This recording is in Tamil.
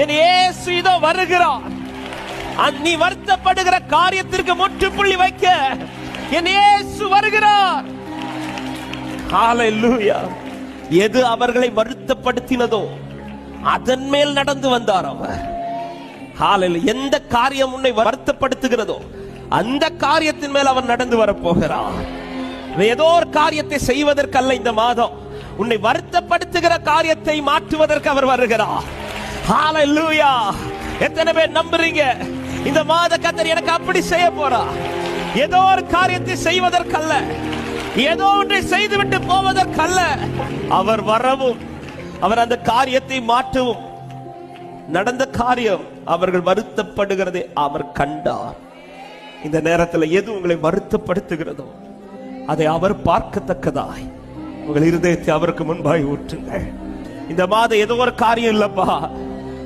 என் இயேசு இதோ வருகிறார். நீ வருத்தப்படுகிற காரியத்திற்கு முற்றுப்புள்ளி வைக்க என் இயேசு வருகிறார். ஹல்லேலூயா. எது அவர்களை வருத்தப்படுத்தினதோ அதன் மேல் நடந்து வந்தார் அவர். ஹல்லேலூயா. எந்த காரியம் உன்னை வருத்தப்படுத்துகிறதோ அந்த காரியத்தின் மேல் அவர் நடந்து வரப்போகிறார். ஏதோ ஒரு காரியத்தை செய்வதற்கல்ல, இந்த மாதம் உன்னை வருத்தப்படுத்துகிற காரியத்தை மாற்றுவதற்கு அவர் வருகிறார். ஹல்லேலூயா. எத்தனை பேர் நம்புறீங்க? இந்த மாத கர்த்தர் எனக்கு அப்படி செய்ய போறார். ஏதோ ஒரு காரியத்தை செய்வதற்கல்ல, ஏதோ ஒன்றை செய்துவிட்டு போவதற்கல்ல, அவர் வரவும் அவர் அந்த காரியத்தை மாற்றவும். நடந்த காரியம் அவர்கள் வருத்தப்படுகிறதை அவர் கண்டார். இந்த நேரத்தில் எது உங்களை வருத்தப்படுத்துகிறதோ அதை அவர் பார்க்கத்தக்கதாய் உங்கள் இருதயத்தை அவருக்கு முன்பாய் ஊற்றுங்கள். இந்த மாதம் ஏதோ ஒரு காரியம் இல்லப்பா,